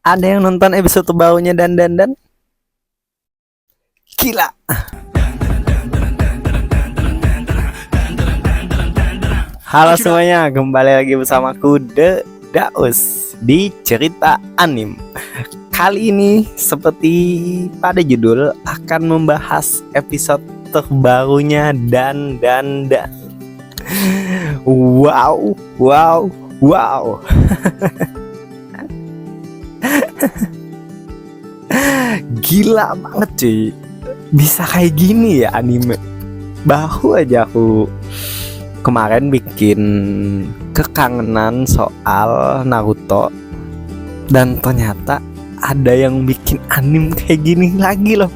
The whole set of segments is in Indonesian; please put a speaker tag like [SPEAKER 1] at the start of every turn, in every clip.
[SPEAKER 1] Ada yang nonton episode barunya dan gila. Halo semuanya, kembali lagi bersamaku The Daus di cerita anim. Kali ini seperti pada judul akan membahas episode terbarunya dan. Wow. Gila banget cuy, bisa kayak gini ya anime. Baru aja aku kemarin bikin kekangenan soal Naruto, dan ternyata ada yang bikin anime kayak gini lagi loh.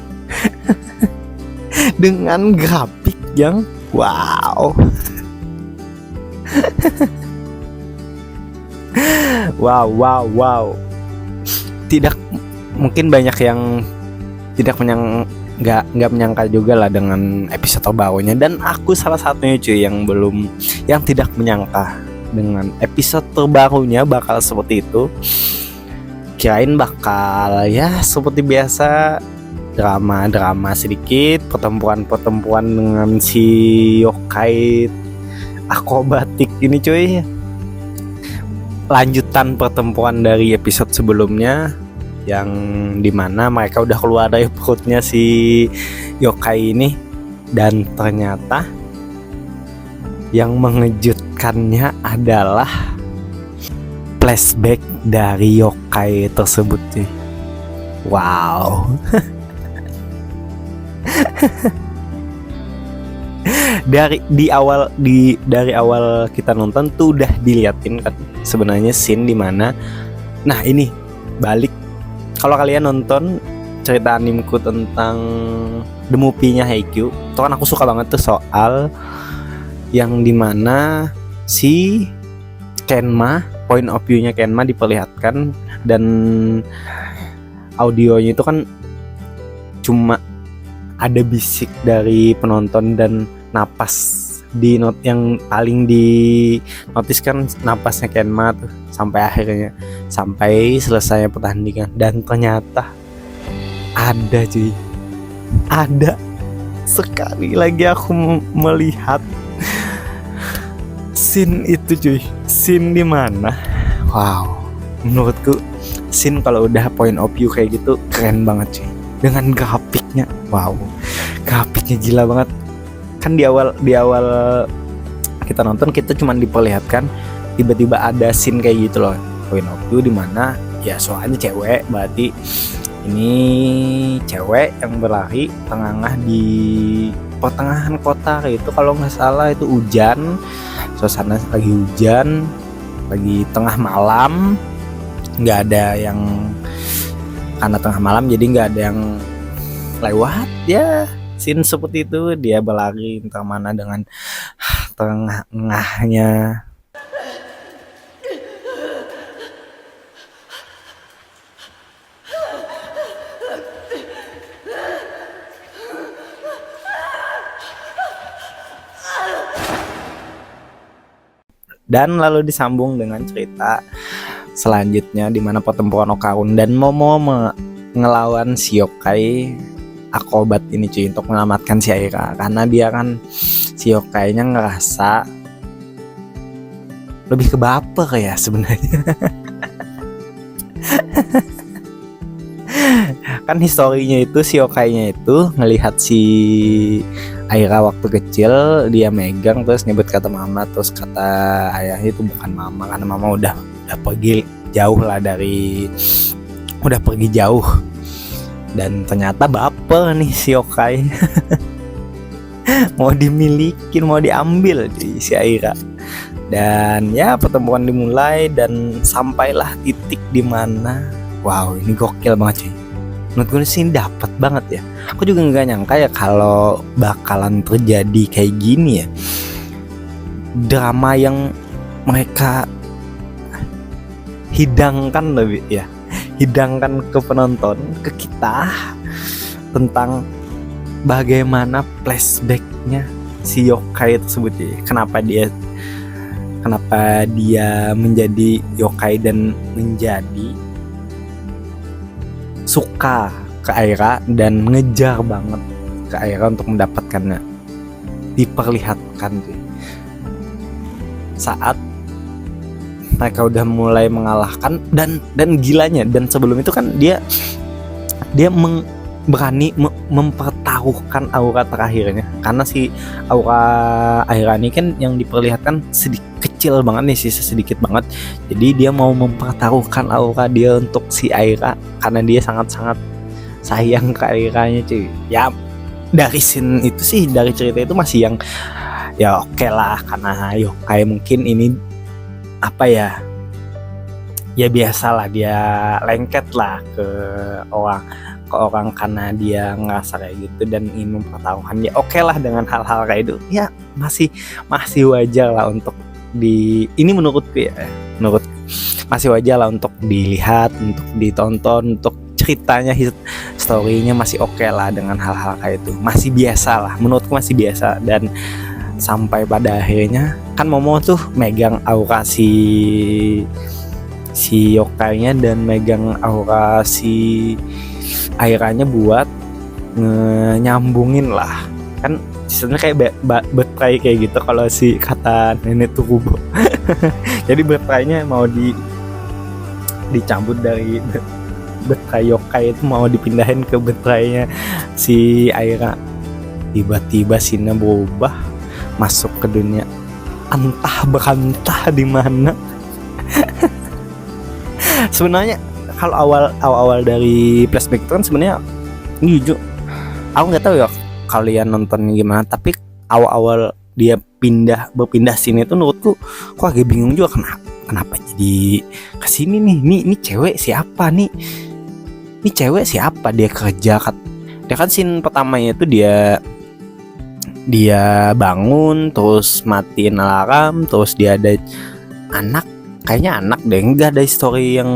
[SPEAKER 1] Dengan grafik yang wow. Wow. Tidak, mungkin banyak yang nggak menyangka juga lah dengan episode terbarunya, dan aku salah satunya cuy yang tidak menyangka dengan episode terbarunya bakal seperti itu. Kirain bakal ya seperti biasa, drama sedikit, pertempuran dengan si yokai akrobatik ini cuy. Lanjutan pertempuran dari episode sebelumnya yang dimana mereka udah keluar dari perutnya si yokai ini, dan ternyata yang mengejutkannya adalah flashback dari yokai tersebut sih. Wow. Dari awal kita nonton tuh udah diliatin kan sebenarnya scene dimana, nah ini balik, kalau kalian nonton cerita animku tentang The Movie-nya Haikyuu, itu kan aku suka banget tuh soal yang dimana si Kenma, point of view-nya Kenma diperlihatkan, dan audionya itu kan cuma ada bisik dari penonton dan napas di yang paling di notice kan napasnya Kenma tuh sampai selesai pertandingan. Dan ternyata ada sekali lagi aku melihat scene itu cuy. Scene di mana, wow, menurutku scene kalau udah point of view kayak gitu keren banget cuy, dengan grafiknya. Wow, grafiknya gila banget. Kan di awal kita nonton, kita cuma diperlihatkan tiba-tiba ada scene kayak gitu loh, point of view di mana ya soalnya cewek, berarti ini cewek yang berlari tengah di pertengahan kota kayak itu, kalau nggak salah itu hujan, suasana lagi hujan, lagi tengah malam, nggak ada yang, karena tengah malam jadi nggak ada yang lewat ya. Scene seperti itu, dia berlari entah mana dengan tengahnya. Dan lalu disambung dengan cerita selanjutnya di mana pertempuran Okarun dan Momo ngelawan si yokai akrobat ini cuy, untuk menyelamatkan si Aira, karena dia kan si yokainya ngerasa lebih ke baper ya sebenarnya. Kan historinya itu si yokainya itu ngelihat si Aira waktu kecil, dia megang terus nyebut kata mama, terus kata ayahnya itu bukan mama karena mama udah pergi jauh lah udah pergi jauh. Dan ternyata baper nih si yokai. Mau dimilikin, mau diambil si Aira. Dan ya pertempuran dimulai dan sampailah titik di mana, wow, ini gokil banget cuy. Menurut gue sih dapet banget ya. Aku juga nggak nyangka ya kalau bakalan terjadi kayak gini ya. Drama yang mereka hidangkan lebih ya, hidangkan ke penonton, ke kita, tentang bagaimana flashbacknya si yokai tersebut ya. Kenapa dia menjadi yokai dan menjadi suka ke Aira dan ngejar banget ke Aira untuk mendapatkannya. Diperlihatkan tuh saat mereka udah mulai mengalahkan dan gilanya, dan sebelum itu kan dia berani mempertaruhkan aura terakhirnya, karena si aura Aira ini kan yang diperlihatkan sedikit kecil banget nih, sisa sedikit banget. Jadi dia mau mempertaruhkan aura dia untuk si Aira karena dia sangat-sangat sayang ke Airanya cuy. Ya dari scene itu sih, dari cerita itu masih yang ya oke lah, karena yokai mungkin ini apa ya biasalah dia lengket lah ke orang karena dia ngerasa kayak gitu dan ingin mempertaruhkan. Ya oke lah dengan hal-hal kayak itu, ya masih wajar lah untuk ini menurutku masih wajar lah untuk dilihat, untuk ditonton, untuk ceritanya, story-nya masih oke lah dengan hal-hal kayak itu, masih biasa lah menurutku, masih biasa. Dan sampai pada akhirnya kan Momo tuh megang aura si yokainya dan megang aura si Airanya buat nyambungin lah, kan sebenarnya kayak betray kayak gitu kalau si kata nenek Turubo. Jadi betraynya mau dicabut dari betray yokai itu, mau dipindahin ke betraynya si Aira. Tiba-tiba Sina berubah masuk ke dunia entah berantah di mana. Sebenarnya kalau awal dari flashback itu kan sebenarnya ini jujur aku nggak tahu ya kalian nonton gimana, tapi awal dia berpindah sini tuh menurutku kok agak bingung juga, kenapa jadi kesini nih, ini cewek siapa nih, ini cewek siapa, dia kerja dia kan scene pertamanya itu dia bangun terus matiin alarm, terus dia ada anak, kayaknya anak deh, enggak ada story yang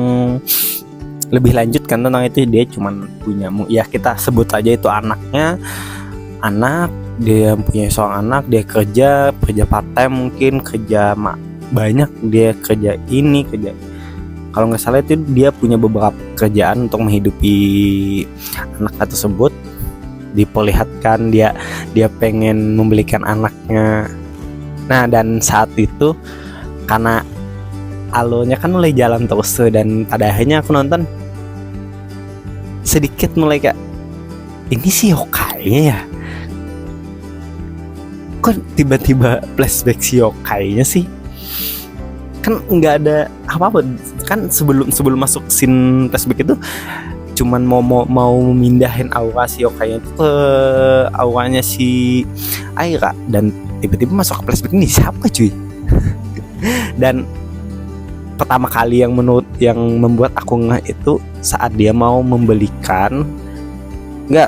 [SPEAKER 1] lebih lanjut kan tentang itu. Dia cuman punya, ya kita sebut aja itu anaknya, dia punya seorang anak, dia kerja part time, mungkin kerja banyak, dia kerja kalau nggak salah itu dia punya beberapa kerjaan untuk menghidupi anak tersebut. Diperlihatkan dia pengen membelikan anaknya. Nah dan saat itu karena alurnya kan mulai jalan terus tuh, dan pada akhirnya aku nonton sedikit mulai kayak ini sih yokainya ya, kok tiba-tiba flashback si yokainya sih, kan nggak ada apa-apa kan sebelum masuk scene flashback itu cuman mau memindahin aura si yokainya itu ke auranya si Aira, dan tiba-tiba masuk ke flashback ini siapa cuy. Dan pertama kali yang membuat aku ngeh itu saat dia mau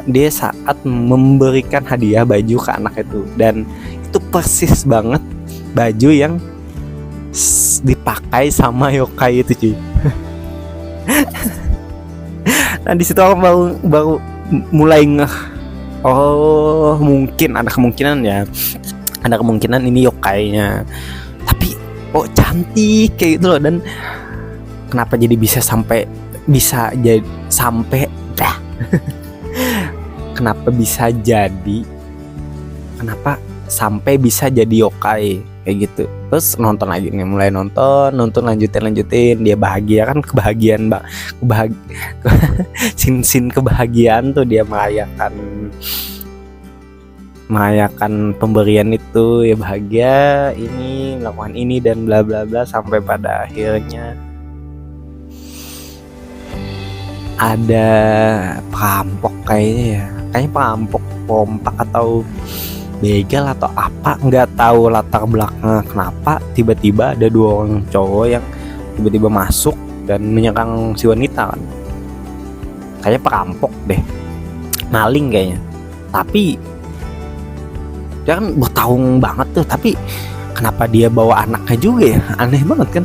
[SPEAKER 1] dia saat memberikan hadiah baju ke anak itu, dan itu persis banget baju yang dipakai sama yokai itu cuy. Nah di situ aku baru mulai ngeh, oh mungkin ada kemungkinan ini yokainya, tapi cantik kayak gitu loh. Dan kenapa jadi sampai bisa jadi yokai kayak gitu. Terus nonton lagi nih, mulai nonton lanjutin, dia bahagia kan, sin kebahagiaan tuh, dia merayakan pemberian itu, ya bahagia ini melakukan ini dan bla bla bla, sampai pada akhirnya ada perampok kayaknya perampok pompak atau begal atau apa, nggak tahu latar belakangnya kenapa tiba-tiba ada 2 orang cowok yang tiba-tiba masuk dan menyerang si wanita kan, kayaknya perampok deh, maling kayaknya, tapi dia kan bertahun banget tuh, tapi kenapa dia bawa anaknya juga ya, aneh banget kan,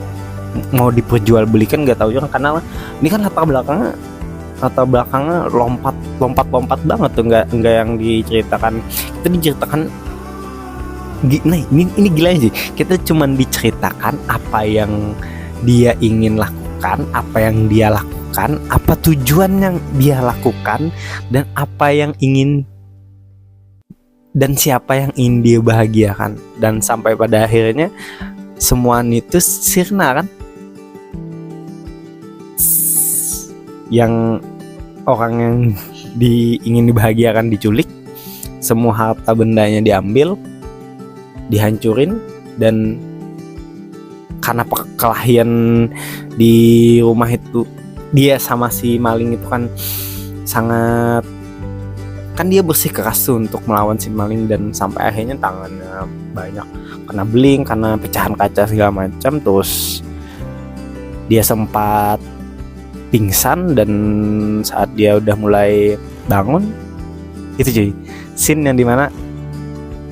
[SPEAKER 1] mau diperjualbelikan nggak tahu juga, karena ini kan latar belakangnya lompat banget tuh, nggak yang diceritakan. Kita diceritakan ini gila sih, kita cuman diceritakan apa yang dia ingin lakukan, apa yang dia lakukan lakukan, apa tujuan yang dia lakukan, dan apa yang ingin dan siapa yang ingin dia bahagiakan. Dan sampai pada akhirnya semua itu sirna kan, yang orang yang ingin dibahagiakan diculik, semua harta bendanya diambil, dihancurin, dan karena perkelahian di rumah itu, dia sama si maling itu kan sangat, kan dia bersikeras tuh untuk melawan si maling, dan sampai akhirnya tangannya banyak kena beling karena pecahan kaca segala macam. Terus dia sempat pingsan, dan saat dia udah mulai bangun itu cuy, scene yang dimana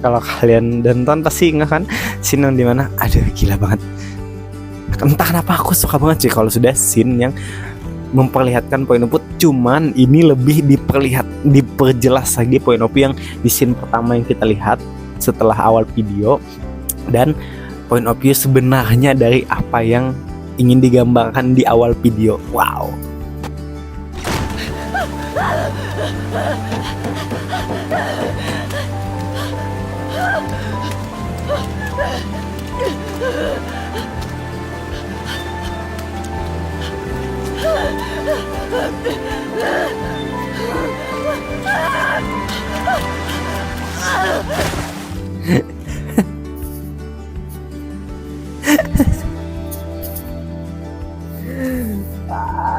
[SPEAKER 1] kalau kalian nonton pasti ingat kan, scene yang dimana aduh gila banget. Entah kenapa aku suka banget sih kalau sudah scene yang memperlihatkan point of view, cuman ini lebih diperjelas lagi point of view yang di scene pertama yang kita lihat setelah awal video, dan point of view sebenarnya dari apa yang ingin digambarkan di awal video. Wow.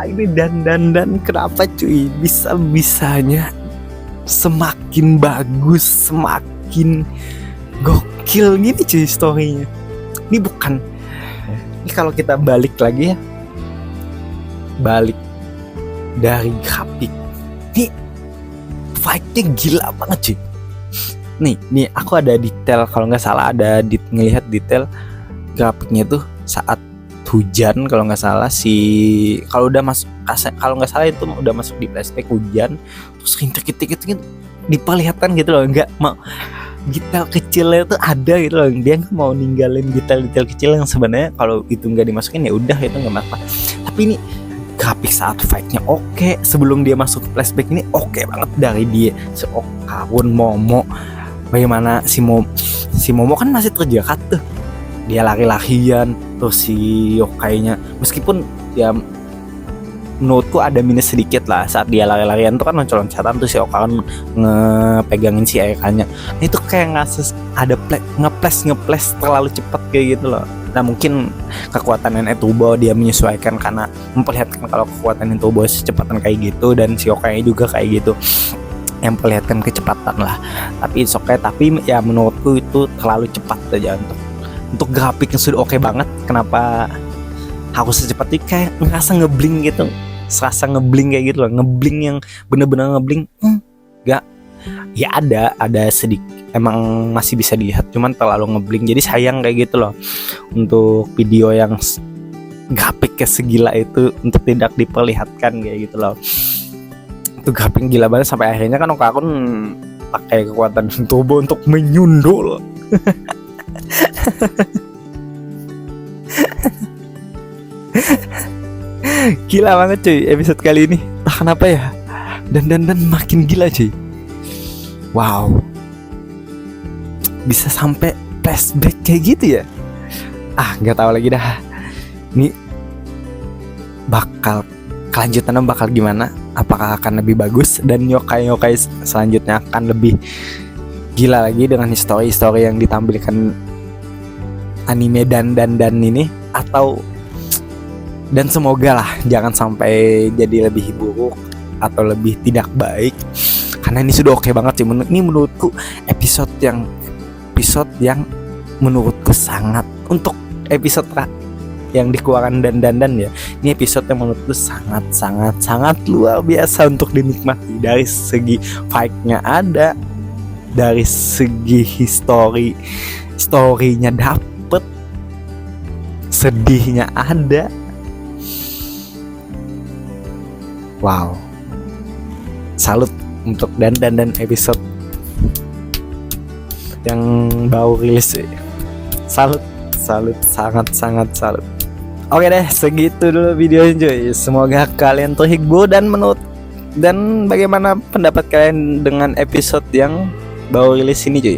[SPEAKER 1] Ini dan kenapa cuy bisa-bisanya semakin bagus, semakin gokil gini cuy storynya. Ini kalau kita balik lagi ya, balik dari grafik, nih fightnya gila banget cuy. Nih aku ada detail, kalau nggak salah ada ngelihat detail grafiknya tuh saat hujan, kalau nggak salah kalau udah masuk, kalau nggak salah itu udah masuk di flashback hujan, terus rintik-rintik diperlihatkan gitu loh, nggak mau detail kecilnya tuh ada gitu loh, dia nggak mau ninggalin detail-detail kecil yang sebenarnya kalau itu nggak dimasukin ya udah itu nggak apa-apa. Tapi ini grafik saat fightnya oke, sebelum dia masuk ke flashback ini oke banget dari dia Kawun Momo. Bagaimana si Momo kan masih terjerat tuh, dia lari-larian, terus si Yokai-nya meskipun ya menurutku ada minus sedikit lah saat dia lari-larian tuh kan loncat-loncatan, tuh si Yokai kan ngepegangin si Ayakanya. Nah, itu kayak ada ngeples terlalu cepat kayak gitu loh. Nah mungkin kekuatan Nenek Turbo dia menyesuaikan karena memperlihatkan kalau kekuatan Nenek Turbo secepatan kayak gitu, dan si Yokai juga kayak gitu yang memperlihatkan kecepatan lah. Tapi tapi ya menurutku itu terlalu cepat aja untuk grafik yang sudah oke banget. Kenapa harus secepat itu, kayak ngerasa ngebling gitu, serasa ngebling kayak gitu loh, ngebling yang bener-bener ngebling. Gak, ya ada sedikit, emang masih bisa dilihat, cuman terlalu ngebling, jadi sayang kayak gitu loh untuk video yang grafiknya segila itu untuk tidak diperlihatkan kayak gitu loh. Itu grafik gila banget sampai akhirnya kan Okakun pakai kekuatan turbo untuk menyundul. Gila banget cuy episode kali ini. Entah kenapa ya, dan makin gila cuy. Wow, bisa sampai flashback kayak gitu ya. Nggak tahu lagi dah. Ini kelanjutannya bakal gimana? Apakah akan lebih bagus dan yokai selanjutnya akan lebih gila lagi dengan histori yang ditampilkan anime dan ini, atau dan semoga lah jangan sampai jadi lebih buruk atau lebih tidak baik, karena ini sudah oke banget sih. Ini menurutku episode yang menurutku sangat, untuk episode yang dikeluarkan dan ya, ini episode yang menurutku sangat luar biasa untuk dinikmati. Dari segi fight-nya ada, dari segi story-nya dapet, sedihnya ada. Wow, salut untuk dan episode yang baru rilis. Salut, sangat salut. Oke deh, segitu dulu videonya cuy. Semoga kalian terhibur dan bagaimana pendapat kalian dengan episode yang baru rilis ini cuy.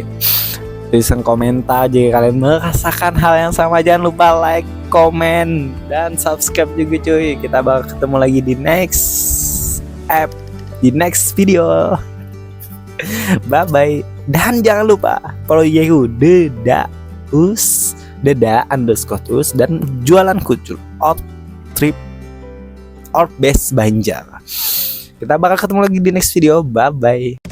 [SPEAKER 1] Tulisan komentar jika kalian merasakan hal yang sama. Jangan lupa like, komen, dan subscribe juga cuy. Kita bakal ketemu lagi di next video. Bye bye. Dan jangan lupa follow Yehu Deda_us dan jualan kucur Outtrip Base Banjar. Kita bakal ketemu lagi di next video. Bye bye.